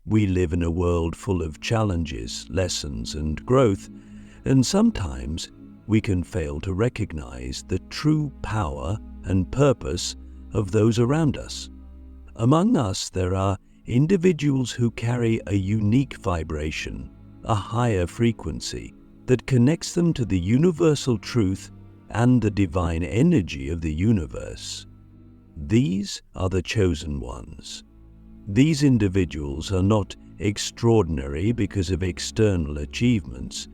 We live in a world full of challenges, lessons, and growth, and sometimes we can fail to recognize the true power and purpose of those around us. Among us, there are individuals who carry a unique vibration, a higher frequency that connects them to the universal truth and the divine energy of the universe. These are the chosen ones. These individuals are not extraordinary because of external achievements,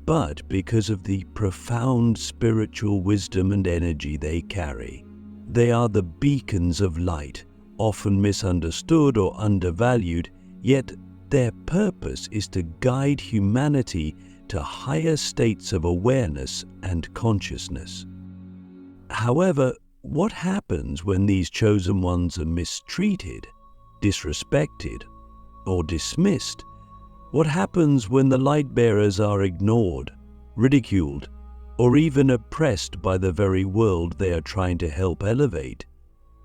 but because of the profound spiritual wisdom and energy they carry. They are the beacons of light, often misunderstood or undervalued, yet their purpose is to guide humanity to higher states of awareness and consciousness. However, what happens when these chosen ones are mistreated, disrespected, or dismissed? What happens when the light bearers are ignored, ridiculed, or even oppressed by the very world they are trying to help elevate?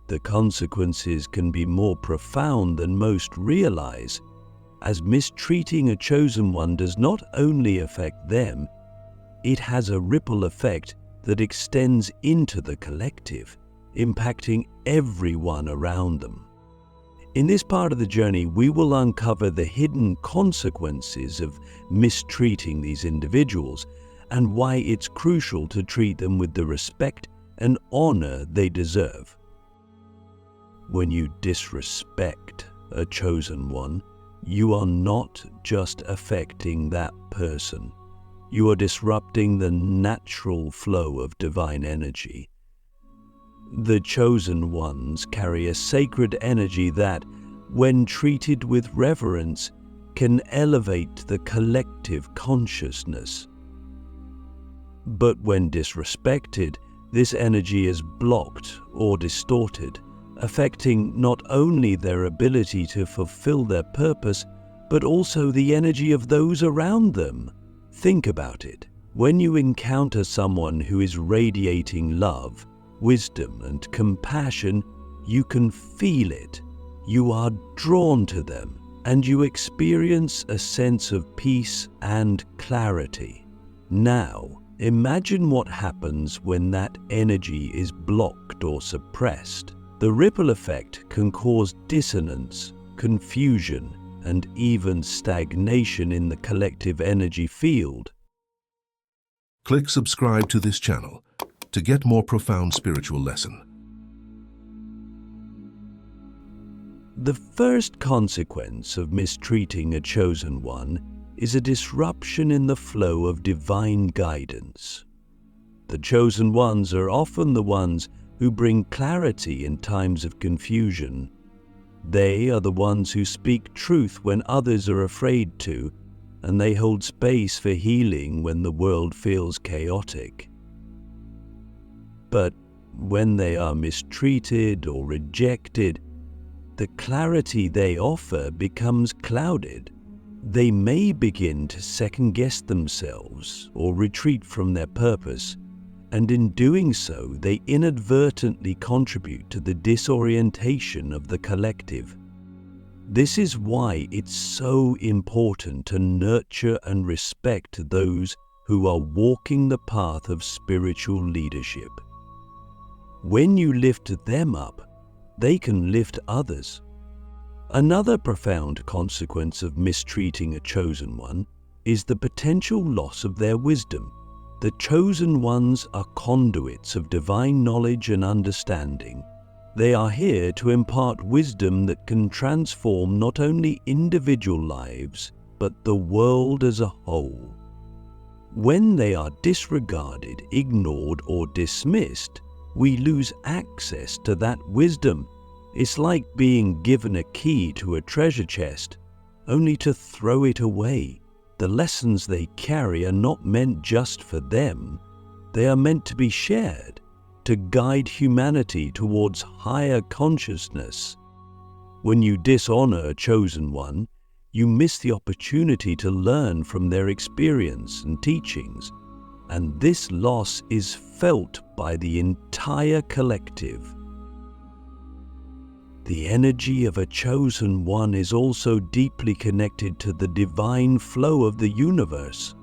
The consequences can be more profound than most realize, as mistreating a chosen one does not only affect them, it has a ripple effect that extends into the collective, impacting everyone around them. In this part of the journey, we will uncover the hidden consequences of mistreating these individuals and why it's crucial to treat them with the respect and honor they deserve. When you disrespect a chosen one, you are not just affecting that person. You are disrupting the natural flow of divine energy. The chosen ones carry a sacred energy that, when treated with reverence, can elevate the collective consciousness. But when disrespected, this energy is blocked or distorted, affecting not only their ability to fulfill their purpose, but also the energy of those around them. Think about it. When you encounter someone who is radiating love, wisdom, and compassion, you can feel it. You are drawn to them, and you experience a sense of peace and clarity. Now, imagine what happens when that energy is blocked or suppressed. The ripple effect can cause dissonance, confusion, and even stagnation in the collective energy field. Click subscribe to this channel to get more profound spiritual lesson. The first consequence of mistreating a chosen one is a disruption in the flow of divine guidance. The chosen ones are often the ones who bring clarity in times of confusion. They are the ones who speak truth when others are afraid to, and they hold space for healing when the world feels chaotic. But when they are mistreated or rejected, the clarity they offer becomes clouded. They may begin to second-guess themselves or retreat from their purpose, and in doing so, they inadvertently contribute to the disorientation of the collective. This is why it's so important to nurture and respect those who are walking the path of spiritual leadership. When you lift them up, they can lift others. Another profound consequence of mistreating a chosen one is the potential loss of their wisdom. The chosen ones are conduits of divine knowledge and understanding. They are here to impart wisdom that can transform not only individual lives, but the world as a whole. When they are disregarded, ignored, or dismissed, we lose access to that wisdom. It's like being given a key to a treasure chest, only to throw it away. The lessons they carry are not meant just for them. They are meant to be shared, to guide humanity towards higher consciousness. When you dishonor a chosen one, you miss the opportunity to learn from their experience and teachings, and this loss is felt by the entire collective. The energy of a chosen one is also deeply connected to the divine flow of the universe.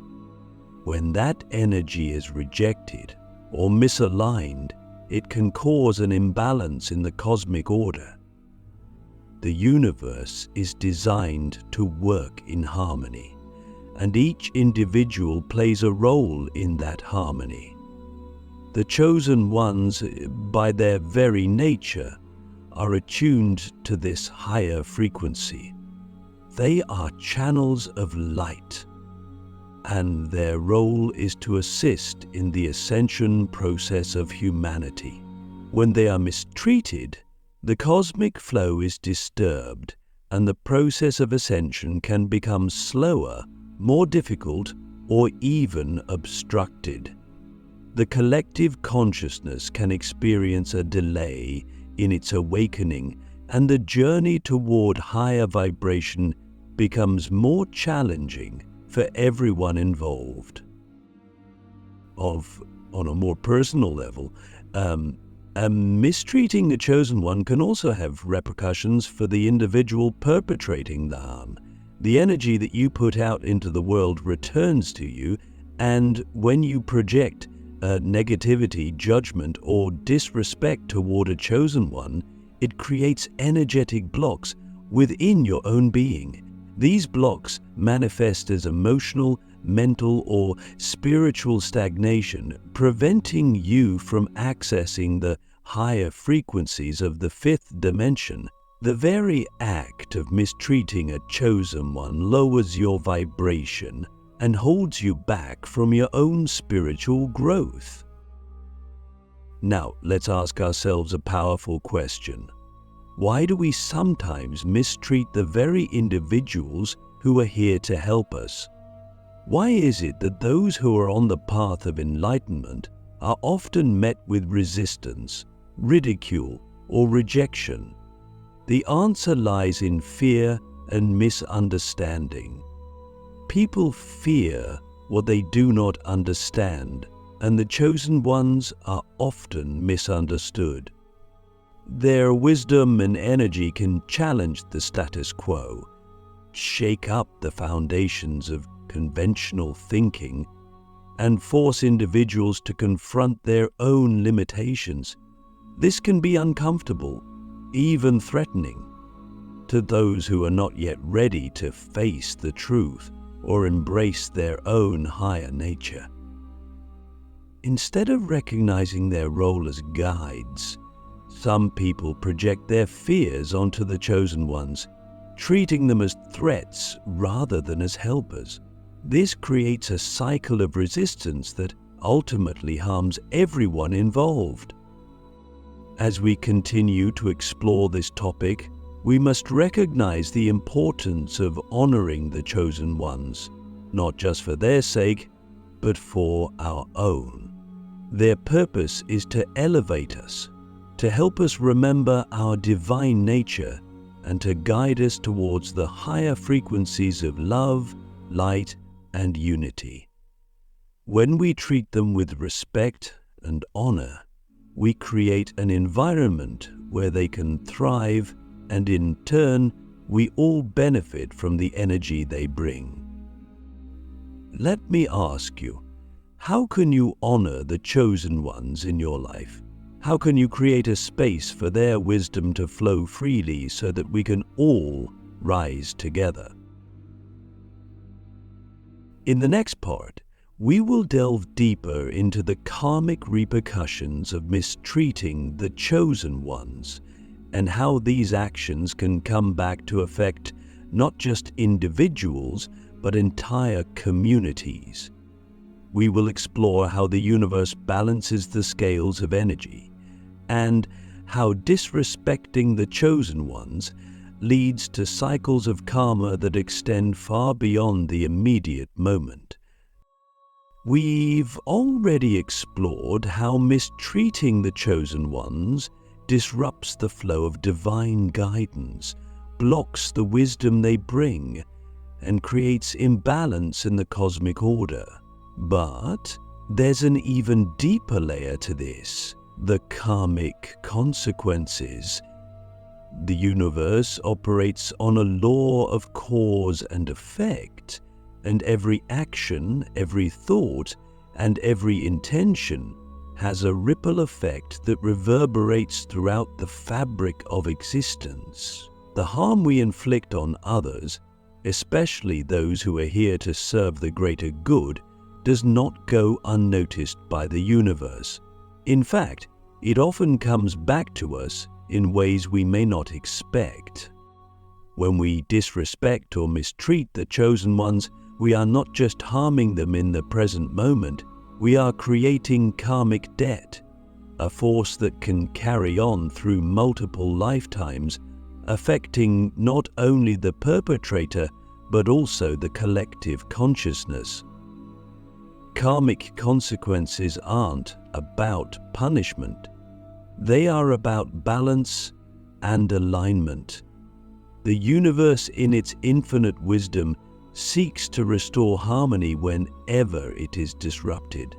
When that energy is rejected or misaligned, it can cause an imbalance in the cosmic order. The universe is designed to work in harmony, and each individual plays a role in that harmony. The chosen ones, by their very nature, are attuned to this higher frequency. They are channels of light, and their role is to assist in the ascension process of humanity. When they are mistreated, the cosmic flow is disturbed, and the process of ascension can become slower, more difficult, or even obstructed. The collective consciousness can experience a delay in its awakening, and the journey toward higher vibration becomes more challenging for everyone involved. On a more personal level, mistreating the chosen one can also have repercussions for the individual perpetrating the harm. The energy that you put out into the world returns to you, and when you project negativity, judgment, or disrespect toward a chosen one, it creates energetic blocks within your own being. These blocks manifest as emotional, mental, or spiritual stagnation, preventing you from accessing the higher frequencies of the fifth dimension. The very act of mistreating a chosen one lowers your vibration and holds you back from your own spiritual growth. Now, let's ask ourselves a powerful question. Why do we sometimes mistreat the very individuals who are here to help us? Why is it that those who are on the path of enlightenment are often met with resistance, ridicule, or rejection? The answer lies in fear and misunderstanding. People fear what they do not understand, and the chosen ones are often misunderstood. Their wisdom and energy can challenge the status quo, shake up the foundations of conventional thinking, and force individuals to confront their own limitations. This can be uncomfortable, even threatening, to those who are not yet ready to face the truth or embrace their own higher nature. Instead of recognizing their role as guides, some people project their fears onto the chosen ones, treating them as threats rather than as helpers. This creates a cycle of resistance that ultimately harms everyone involved. As we continue to explore this topic, we must recognize the importance of honoring the chosen ones, not just for their sake, but for our own. Their purpose is to elevate us, to help us remember our divine nature, and to guide us towards the higher frequencies of love, light, and unity. When we treat them with respect and honor, we create an environment where they can thrive, and in turn, we all benefit from the energy they bring. Let me ask you, how can you honor the chosen ones in your life? How can you create a space for their wisdom to flow freely so that we can all rise together? In the next part, we will delve deeper into the karmic repercussions of mistreating the chosen ones and how these actions can come back to affect not just individuals, but entire communities. We will explore how the universe balances the scales of energy and how disrespecting the chosen ones leads to cycles of karma that extend far beyond the immediate moment. We've already explored how mistreating the chosen ones disrupts the flow of divine guidance, blocks the wisdom they bring, and creates imbalance in the cosmic order. But there's an even deeper layer to this: the karmic consequences. The universe operates on a law of cause and effect, and every action, every thought, and every intention has a ripple effect that reverberates throughout the fabric of existence. The harm we inflict on others, especially those who are here to serve the greater good, does not go unnoticed by the universe. In fact, it often comes back to us in ways we may not expect. When we disrespect or mistreat the chosen ones, we are not just harming them in the present moment, we are creating karmic debt, a force that can carry on through multiple lifetimes, affecting not only the perpetrator but also the collective consciousness. Karmic consequences aren't about punishment. They are about balance and alignment. The universe, in its infinite wisdom, seeks to restore harmony whenever it is disrupted.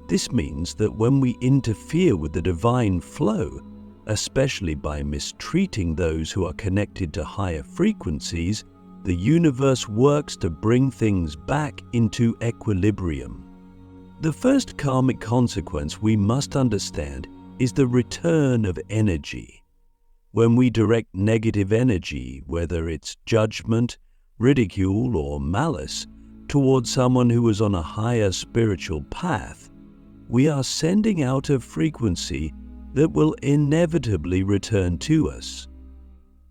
This means that when we interfere with the divine flow, especially by mistreating those who are connected to higher frequencies, the universe works to bring things back into equilibrium. The first karmic consequence we must understand is the return of energy. When we direct negative energy, whether it's judgment, ridicule, or malice, towards someone who is on a higher spiritual path, we are sending out a frequency that will inevitably return to us.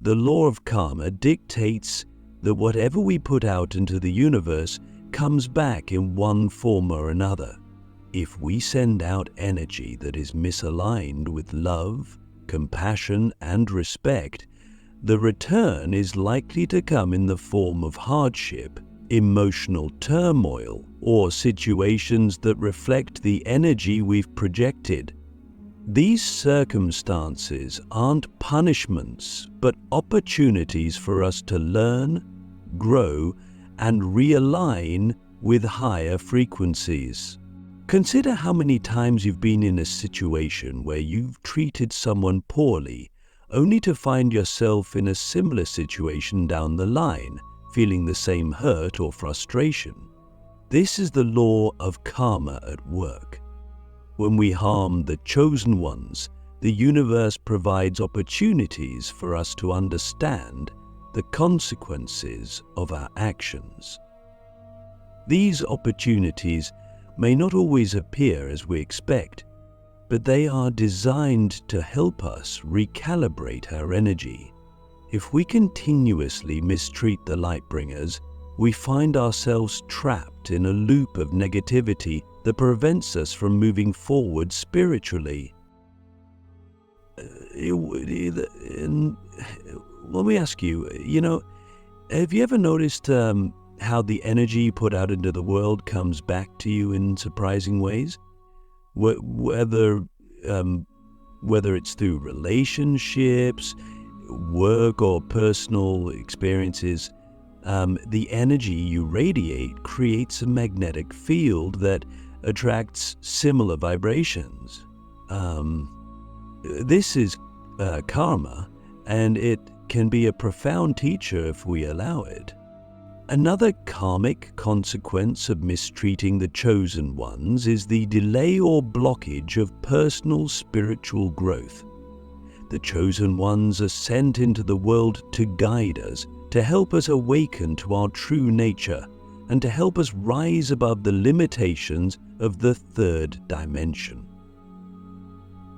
The law of karma dictates that whatever we put out into the universe comes back in one form or another. If we send out energy that is misaligned with love, compassion, and respect, the return is likely to come in the form of hardship, emotional turmoil, or situations that reflect the energy we've projected. These circumstances aren't punishments, but opportunities for us to learn, grow, and realign with higher frequencies. Consider how many times you've been in a situation where you've treated someone poorly, only to find yourself in a similar situation down the line, feeling the same hurt or frustration. This is the law of karma at work. When we harm the chosen ones, the universe provides opportunities for us to understand the consequences of our actions. These opportunities may not always appear as we expect, but they are designed to help us recalibrate our energy. If we continuously mistreat the Lightbringers, we find ourselves trapped in a loop of negativity that prevents us from moving forward spiritually. Let me ask you, have you ever noticed how the energy you put out into the world comes back to you in surprising ways? Whether it's through relationships, work, or personal experiences, the energy you radiate creates a magnetic field that attracts similar vibrations. This is karma, and it can be a profound teacher if we allow it. Another karmic consequence of mistreating the chosen ones is the delay or blockage of personal spiritual growth. The chosen ones are sent into the world to guide us, to help us awaken to our true nature, and to help us rise above the limitations of the third dimension.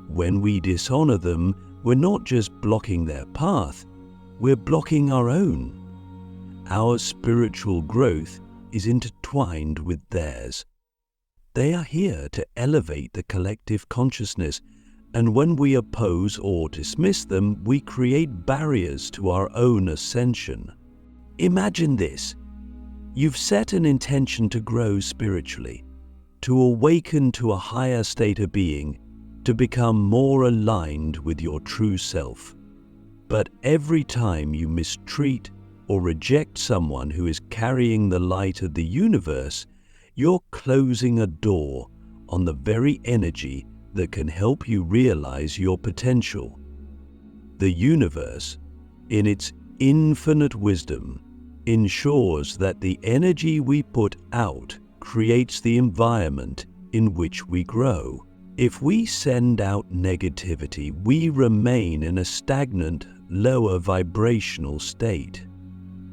When we dishonor them, we're not just blocking their path, we're blocking our own. Our spiritual growth is intertwined with theirs. They are here to elevate the collective consciousness, and when we oppose or dismiss them, we create barriers to our own ascension. Imagine this. You've set an intention to grow spiritually, to awaken to a higher state of being, to become more aligned with your true self. But every time you mistreat or reject someone who is carrying the light of the universe, you're closing a door on the very energy that can help you realize your potential. The universe, in its infinite wisdom, ensures that the energy we put out creates the environment in which we grow. If we send out negativity, we remain in a stagnant, lower vibrational state.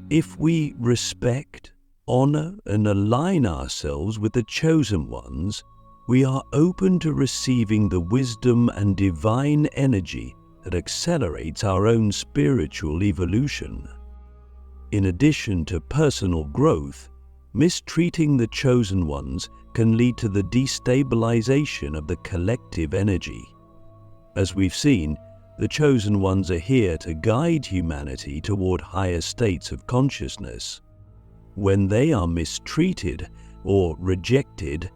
If we respect, honor, and align ourselves with the chosen ones, we are open to receiving the wisdom and divine energy that accelerates our own spiritual evolution. In addition to personal growth, mistreating the chosen ones can lead to the destabilization of the collective energy. As we've seen, the chosen ones are here to guide humanity toward higher states of consciousness. When they are mistreated or rejected,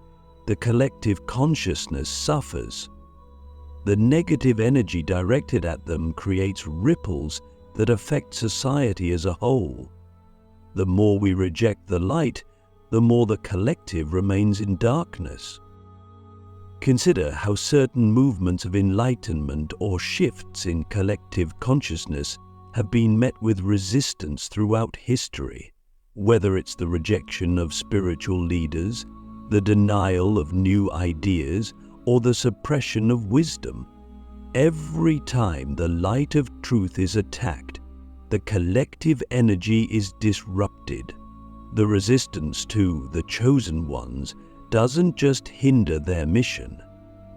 the collective consciousness suffers. The negative energy directed at them creates ripples that affect society as a whole. The more we reject the light, the more the collective remains in darkness. Consider how certain movements of enlightenment or shifts in collective consciousness have been met with resistance throughout history, whether it's the rejection of spiritual leaders, the denial of new ideas, or the suppression of wisdom. Every time the light of truth is attacked, the collective energy is disrupted. The resistance to the chosen ones doesn't just hinder their mission,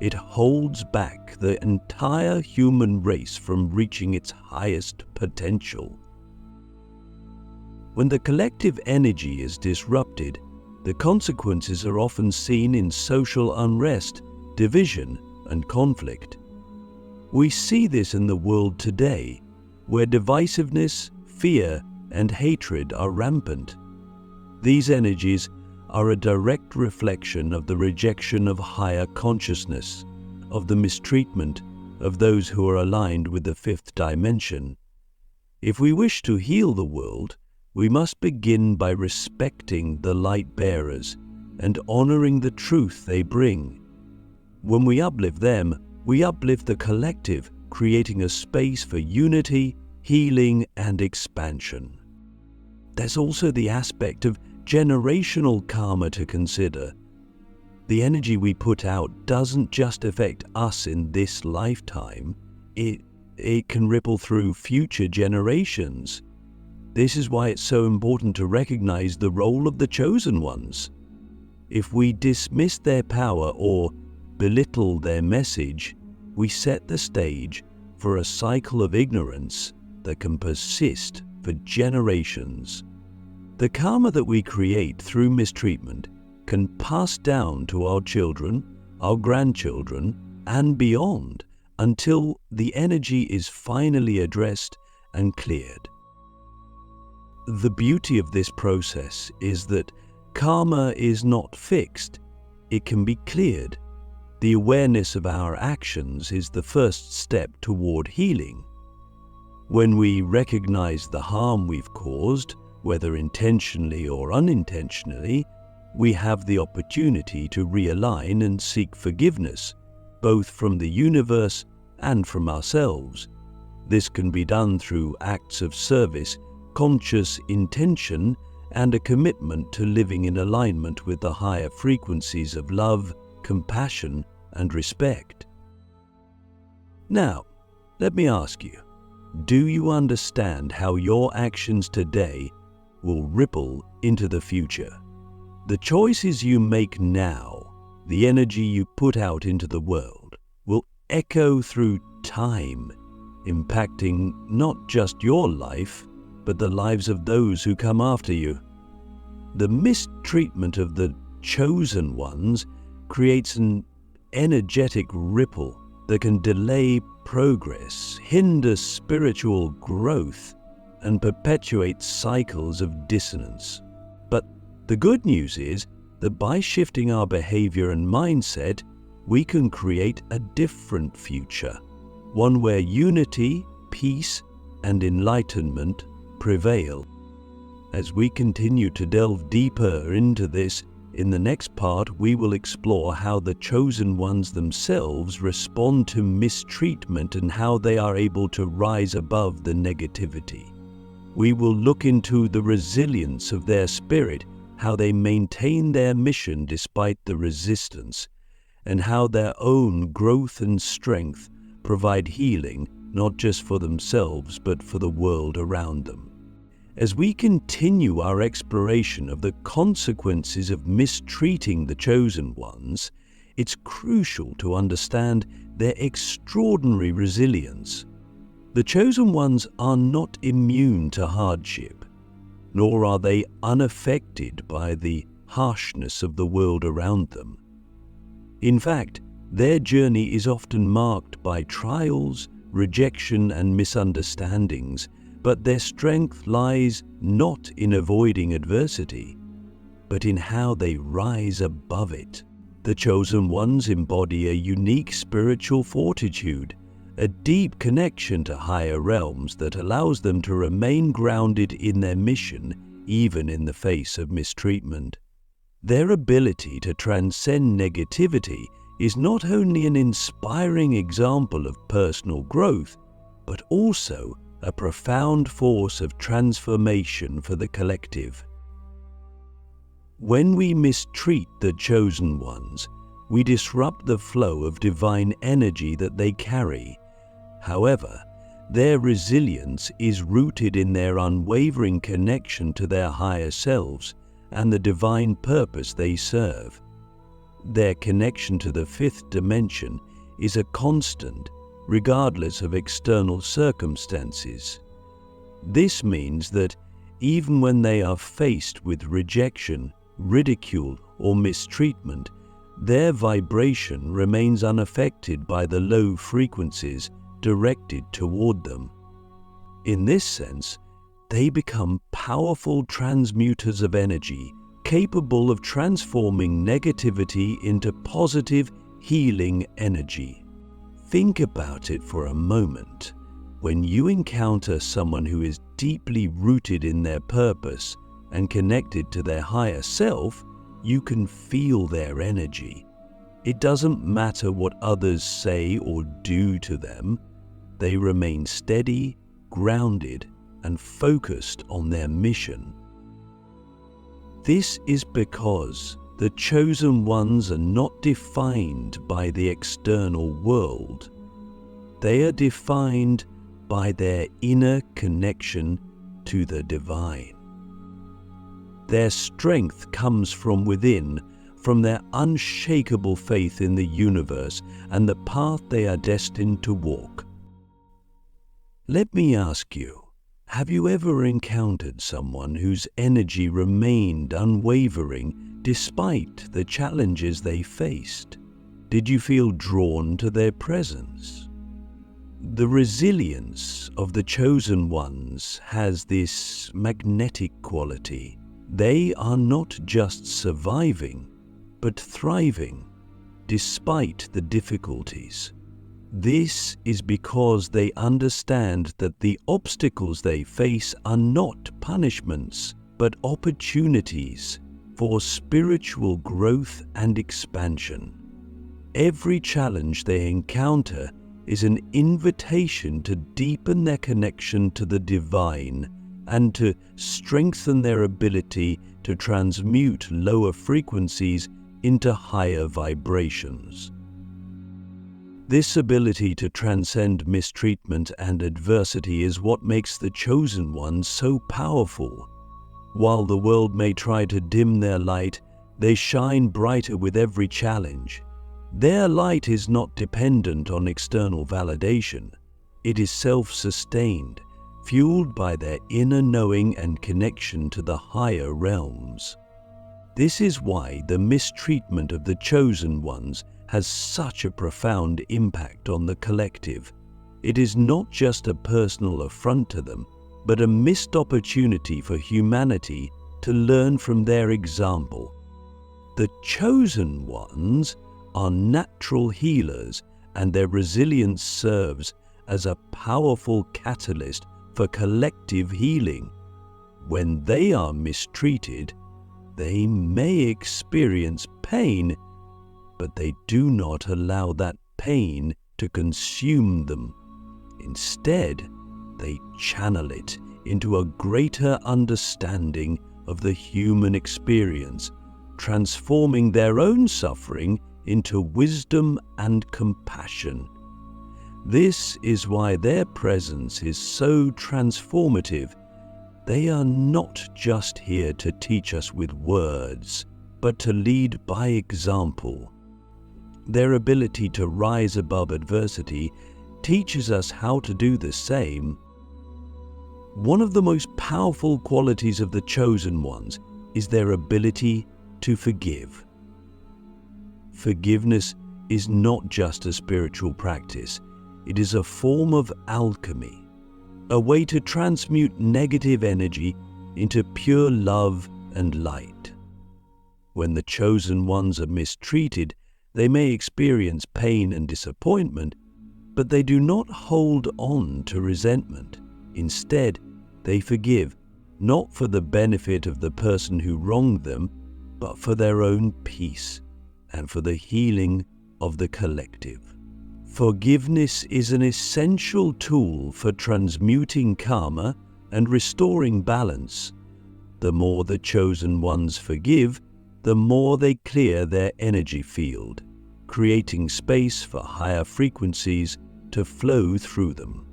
it holds back the entire human race from reaching its highest potential. When the collective energy is disrupted, the consequences are often seen in social unrest, division, and conflict. We see this in the world today, where divisiveness, fear, and hatred are rampant. These energies are a direct reflection of the rejection of higher consciousness, of the mistreatment of those who are aligned with the fifth dimension. If we wish to heal the world, we must begin by respecting the light bearers and honoring the truth they bring. When we uplift them, we uplift the collective, creating a space for unity, healing, and expansion. There's also the aspect of generational karma to consider. The energy we put out doesn't just affect us in this lifetime, it can ripple through future generations. This is why it's so important to recognize the role of the chosen ones. If we dismiss their power or belittle their message, we set the stage for a cycle of ignorance that can persist for generations. The karma that we create through mistreatment can pass down to our children, our grandchildren, and beyond until the energy is finally addressed and cleared. The beauty of this process is that karma is not fixed, it can be cleared. The awareness of our actions is the first step toward healing. When we recognize the harm we've caused, whether intentionally or unintentionally, we have the opportunity to realign and seek forgiveness, both from the universe and from ourselves. This can be done through acts of service, conscious intention, and a commitment to living in alignment with the higher frequencies of love, compassion, and respect. Now, let me ask you, do you understand how your actions today will ripple into the future? The choices you make now, the energy you put out into the world, will echo through time, impacting not just your life, but the lives of those who come after you. The mistreatment of the chosen ones creates an energetic ripple that can delay progress, hinder spiritual growth, and perpetuate cycles of dissonance. But the good news is that by shifting our behavior and mindset, we can create a different future, one where unity, peace, and enlightenment prevail. As we continue to delve deeper into this In the next part, we will explore how the chosen ones themselves respond to mistreatment and how they are able to rise above the negativity. We will look into the resilience of their spirit, how they maintain their mission despite the resistance, and how their own growth and strength provide healing not just for themselves but for the world around them. As we continue our exploration of the consequences of mistreating the chosen ones, it's crucial to understand their extraordinary resilience. The chosen ones are not immune to hardship, nor are they unaffected by the harshness of the world around them. In fact, their journey is often marked by trials, rejection, and misunderstandings, but their strength lies not in avoiding adversity, but in how they rise above it. The chosen ones embody a unique spiritual fortitude, a deep connection to higher realms that allows them to remain grounded in their mission even in the face of mistreatment. Their ability to transcend negativity is not only an inspiring example of personal growth, but also a profound force of transformation for the collective. When we mistreat the chosen ones, we disrupt the flow of divine energy that they carry. However, their resilience is rooted in their unwavering connection to their higher selves and the divine purpose they serve. Their connection to the fifth dimension is a constant, regardless of external circumstances. This means that even when they are faced with rejection, ridicule, or mistreatment, their vibration remains unaffected by the low frequencies directed toward them. In this sense, they become powerful transmuters of energy, capable of transforming negativity into positive, healing energy. Think about it for a moment. When you encounter someone who is deeply rooted in their purpose and connected to their higher self, you can feel their energy. It doesn't matter what others say or do to them. They remain steady, grounded, and focused on their mission. This is because the chosen ones are not defined by the external world. They are defined by their inner connection to the divine. Their strength comes from within, from their unshakable faith in the universe and the path they are destined to walk. Let me ask you, have you ever encountered someone whose energy remained unwavering despite the challenges they faced? Did you feel drawn to their presence? The resilience of the chosen ones has this magnetic quality. They are not just surviving, but thriving, despite the difficulties. This is because they understand that the obstacles they face are not punishments, but opportunities for spiritual growth and expansion. Every challenge they encounter is an invitation to deepen their connection to the divine and to strengthen their ability to transmute lower frequencies into higher vibrations. This ability to transcend mistreatment and adversity is what makes the chosen ones so powerful. While the world may try to dim their light, they shine brighter with every challenge. Their light is not dependent on external validation. It is self-sustained, fueled by their inner knowing and connection to the higher realms. This is why the mistreatment of the chosen ones has such a profound impact on the collective. It is not just a personal affront to them, but a missed opportunity for humanity to learn from their example. The chosen ones are natural healers, and their resilience serves as a powerful catalyst for collective healing. When they are mistreated, They may experience pain, but they do not allow that pain to consume them. Instead, they channel it into a greater understanding of the human experience, transforming their own suffering into wisdom and compassion. This is why their presence is so transformative. They are not just here to teach us with words, but to lead by example. Their ability to rise above adversity teaches us how to do the same. One of the most powerful qualities of the Chosen Ones is their ability to forgive. Forgiveness is not just a spiritual practice, it is a form of alchemy, a way to transmute negative energy into pure love and light. When the Chosen Ones are mistreated, they may experience pain and disappointment, but they do not hold on to resentment. Instead, they forgive, not for the benefit of the person who wronged them, but for their own peace and for the healing of the collective. Forgiveness is an essential tool for transmuting karma and restoring balance. The more the Chosen Ones forgive, the more they clear their energy field, creating space for higher frequencies to flow through them.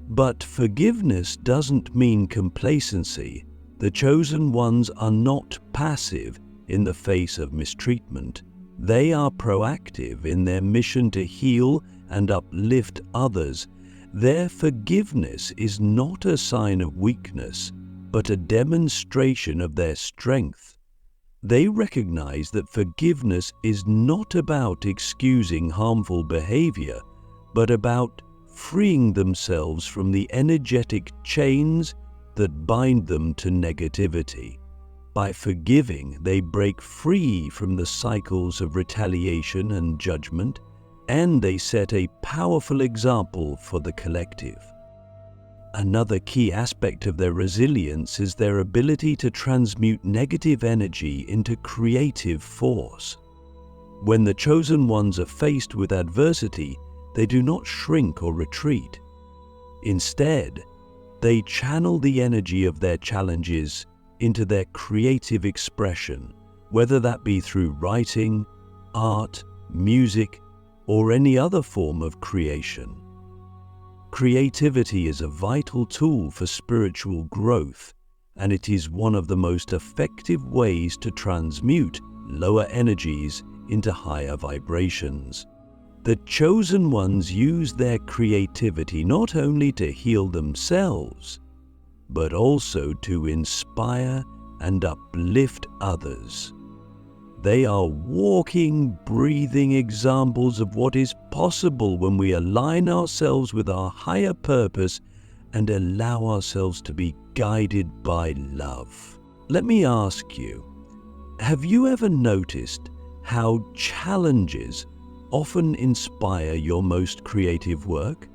But forgiveness doesn't mean complacency. The Chosen Ones are not passive in the face of mistreatment. They are proactive in their mission to heal and uplift others. Their forgiveness is not a sign of weakness, but a demonstration of their strength. They recognize that forgiveness is not about excusing harmful behavior, but about freeing themselves from the energetic chains that bind them to negativity. By forgiving, they break free from the cycles of retaliation and judgment, and they set a powerful example for the collective. Another key aspect of their resilience is their ability to transmute negative energy into creative force. When the Chosen Ones are faced with adversity, they do not shrink or retreat. Instead, they channel the energy of their challenges into their creative expression, whether that be through writing, art, music, or any other form of creation. Creativity is a vital tool for spiritual growth, and it is one of the most effective ways to transmute lower energies into higher vibrations. The Chosen Ones use their creativity not only to heal themselves, but also to inspire and uplift others. They are walking, breathing examples of what is possible when we align ourselves with our higher purpose and allow ourselves to be guided by love. Let me ask you, have you ever noticed how challenges often inspire your most creative work?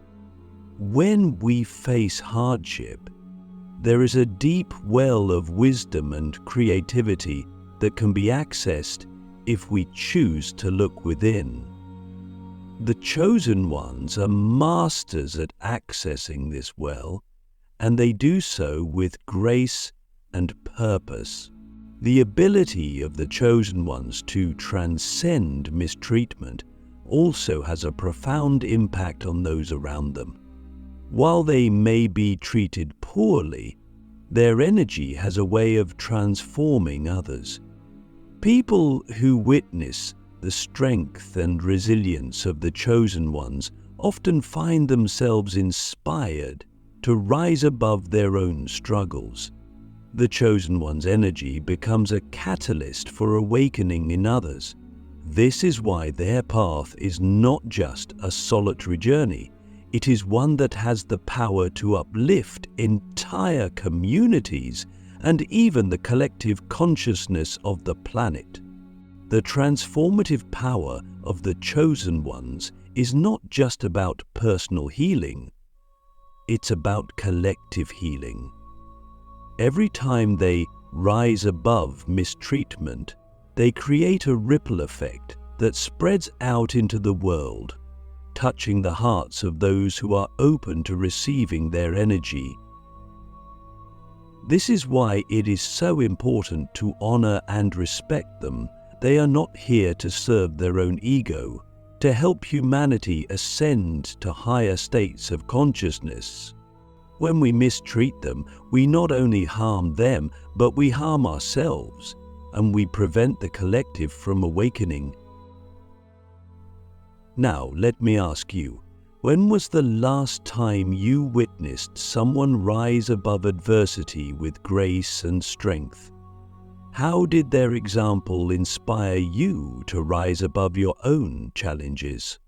When we face hardship, there is a deep well of wisdom and creativity that can be accessed if we choose to look within. The Chosen Ones are masters at accessing this well, and they do so with grace and purpose. The ability of the Chosen Ones to transcend mistreatment also has a profound impact on those around them. While they may be treated poorly, their energy has a way of transforming others. People who witness the strength and resilience of the Chosen Ones often find themselves inspired to rise above their own struggles. The Chosen One's energy becomes a catalyst for awakening in others. This is why their path is not just a solitary journey. It is one that has the power to uplift entire communities and even the collective consciousness of the planet. The transformative power of the Chosen Ones is not just about personal healing, it's about collective healing. Every time they rise above mistreatment, they create a ripple effect that spreads out into the world, touching the hearts of those who are open to receiving their energy. This is why it is so important to honor and respect them. They are not here to serve their own ego, to help humanity ascend to higher states of consciousness. When we mistreat them, we not only harm them, but we harm ourselves, and we prevent the collective from awakening. Now, let me ask you, when was the last time you witnessed someone rise above adversity with grace and strength? How did their example inspire you to rise above your own challenges?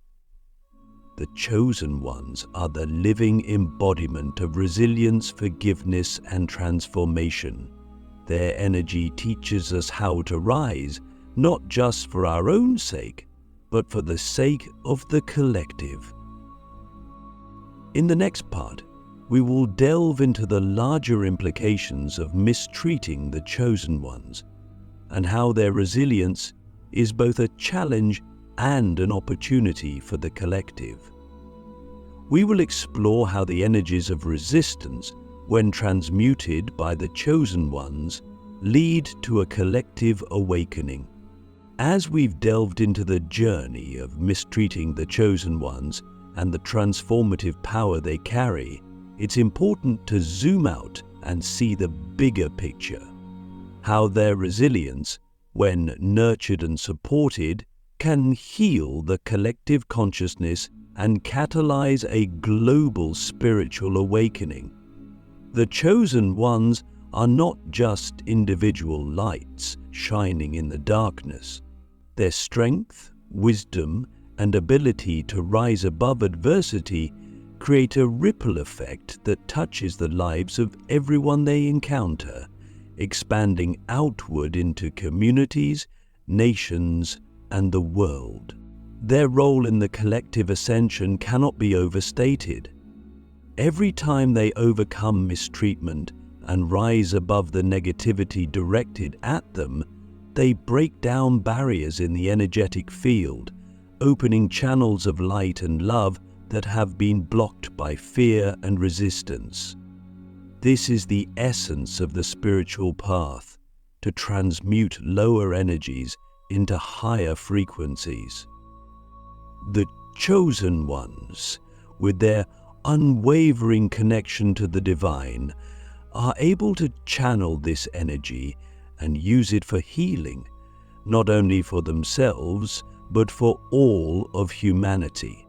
The chosen ones are the living embodiment of resilience, forgiveness, and transformation. Their energy teaches us how to rise, not just for our own sake, but for the sake of the collective. In the next part, we will delve into the larger implications of mistreating the chosen ones, and how their resilience is both a challenge and an opportunity for the collective. We will explore how the energies of resistance, when transmuted by the chosen ones, lead to a collective awakening. As we've delved into the journey of mistreating the chosen ones and the transformative power they carry, it's important to zoom out and see the bigger picture. How their resilience, when nurtured and supported, can heal the collective consciousness and catalyze a global spiritual awakening. The chosen ones are not just individual lights shining in the darkness. Their strength, wisdom, and ability to rise above adversity create a ripple effect that touches the lives of everyone they encounter, expanding outward into communities, nations, and the world. Their role in the collective ascension cannot be overstated. Every time they overcome mistreatment and rise above the negativity directed at them, they break down barriers in the energetic field, opening channels of light and love that have been blocked by fear and resistance. This is the essence of the spiritual path, to transmute lower energies into higher frequencies. The chosen ones, with their unwavering connection to the divine, are able to channel this energy and use it for healing, not only for themselves, but for all of humanity.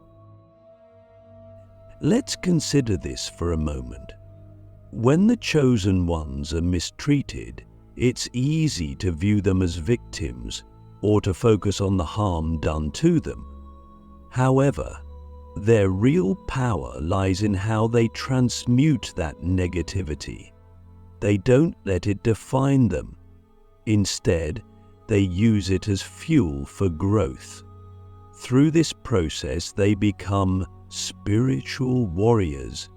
Let's consider this for a moment. When the chosen ones are mistreated, it's easy to view them as victims or to focus on the harm done to them. However, their real power lies in how they transmute that negativity. They don't let it define them. Instead, they use it as fuel for growth. Through this process, they become spiritual warriors,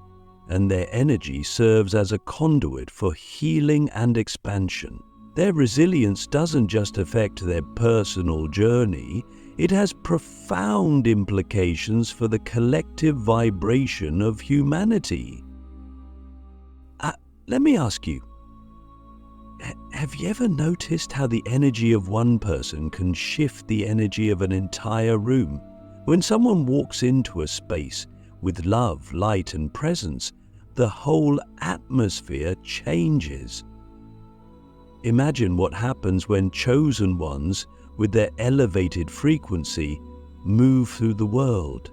and their energy serves as a conduit for healing and expansion. Their resilience doesn't just affect their personal journey, it has profound implications for the collective vibration of humanity. Let me ask you, have you ever noticed how the energy of one person can shift the energy of an entire room? When someone walks into a space with love, light, and presence, the whole atmosphere changes. Imagine what happens when chosen ones, with their elevated frequency, move through the world.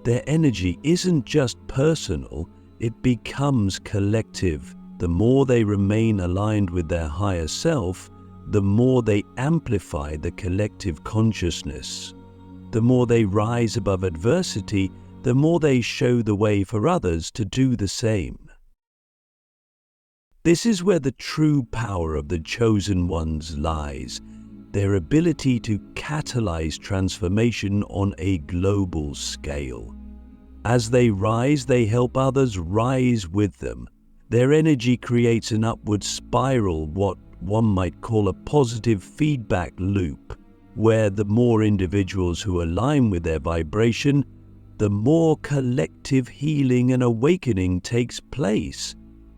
Their energy isn't just personal, it becomes collective. The more they remain aligned with their higher self, the more they amplify the collective consciousness. The more they rise above adversity, the more they show the way for others to do the same. This is where the true power of the chosen ones lies, their ability to catalyze transformation on a global scale. As they rise, they help others rise with them. Their energy creates an upward spiral, what one might call a positive feedback loop, where the more individuals who align with their vibration, the more collective healing and awakening takes place.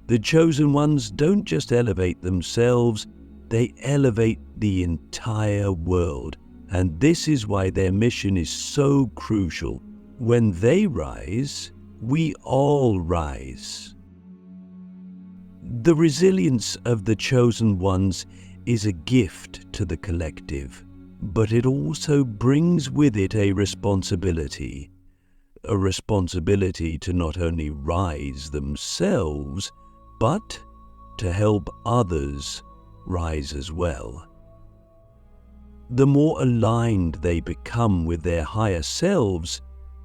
The chosen ones don't just elevate themselves, they elevate the entire world. And this is why their mission is so crucial. When they rise, we all rise. The resilience of the chosen ones is a gift to the collective, but it also brings with it a responsibility to not only rise themselves, but to help others rise as well. The more aligned they become with their higher selves,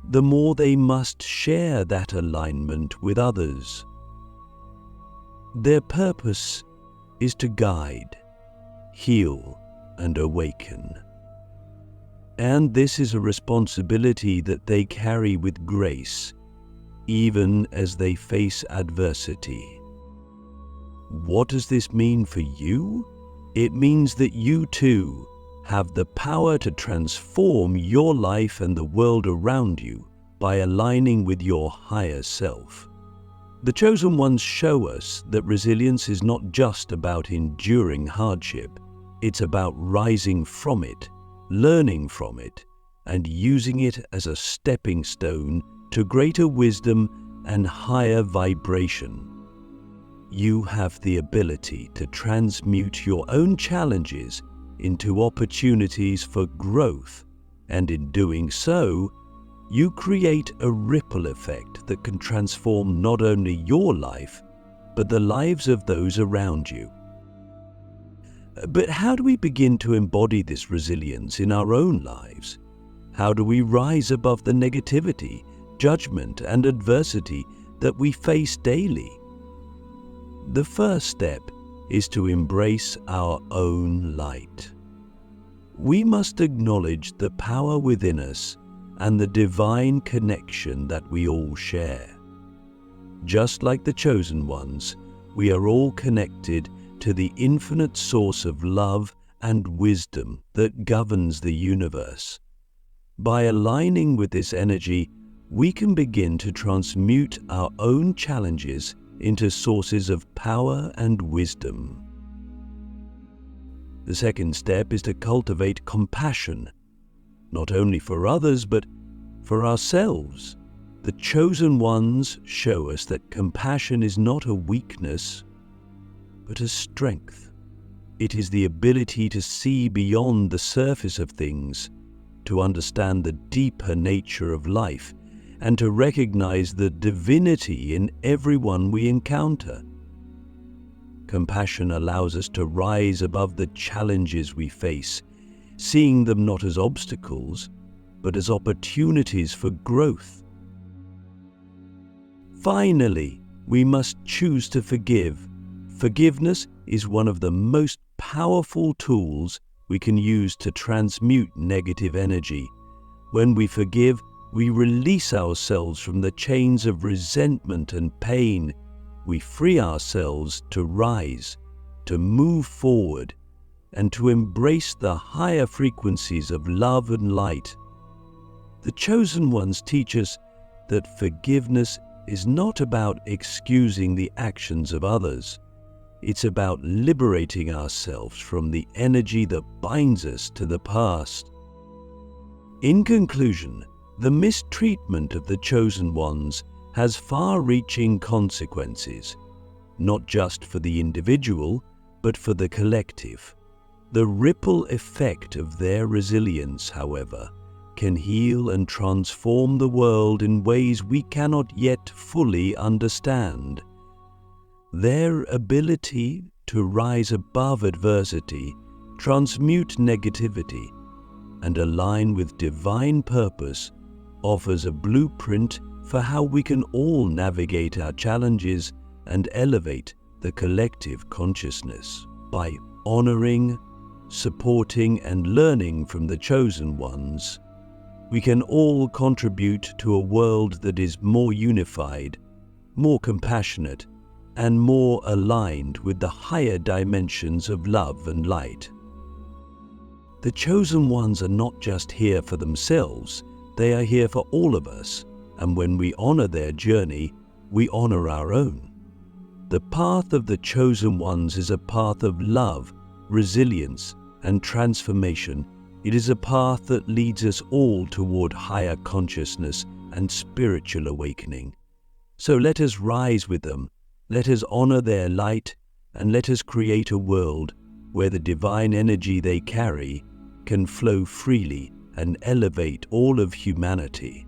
the more they must share that alignment with others. Their purpose is to guide, heal, and awaken. And this is a responsibility that they carry with grace, even as they face adversity. What does this mean for you? It means that you too have the power to transform your life and the world around you by aligning with your higher self. The chosen ones show us that resilience is not just about enduring hardship. It's about rising from it, learning from it, and using it as a stepping stone to greater wisdom and higher vibration. You have the ability to transmute your own challenges into opportunities for growth, and in doing so, you create a ripple effect that can transform not only your life, but the lives of those around you. But how do we begin to embody this resilience in our own lives? How do we rise above the negativity, judgment, and adversity that we face daily? The first step is to embrace our own light. We must acknowledge the power within us and the divine connection that we all share. Just like the chosen ones, we are all connected to the infinite source of love and wisdom that governs the universe. By aligning with this energy, we can begin to transmute our own challenges into sources of power and wisdom. The second step is to cultivate compassion, not only for others, but for ourselves. The chosen ones show us that compassion is not a weakness, but a strength. It is the ability to see beyond the surface of things, to understand the deeper nature of life, and to recognize the divinity in everyone we encounter. Compassion allows us to rise above the challenges we face, seeing them not as obstacles, but as opportunities for growth. Finally, we must choose to forgive. Forgiveness is one of the most powerful tools we can use to transmute negative energy. When we forgive, we release ourselves from the chains of resentment and pain. We free ourselves to rise, to move forward, and to embrace the higher frequencies of love and light. The chosen ones teach us that forgiveness is not about excusing the actions of others. It's about liberating ourselves from the energy that binds us to the past. In conclusion, the mistreatment of the chosen ones has far-reaching consequences, not just for the individual, but for the collective. The ripple effect of their resilience, however, can heal and transform the world in ways we cannot yet fully understand. Their ability to rise above adversity, transmute negativity, and align with divine purpose offers a blueprint for how we can all navigate our challenges and elevate the collective consciousness. By honoring, supporting, and learning from the chosen ones, we can all contribute to a world that is more unified, more compassionate, and more aligned with the higher dimensions of love and light. The chosen ones are not just here for themselves, they are here for all of us, and when we honor their journey, we honor our own. The path of the chosen ones is a path of love, resilience, and transformation. It is a path that leads us all toward higher consciousness and spiritual awakening. So let us rise with them, let us honor their light, and let us create a world where the divine energy they carry can flow freely and elevate all of humanity.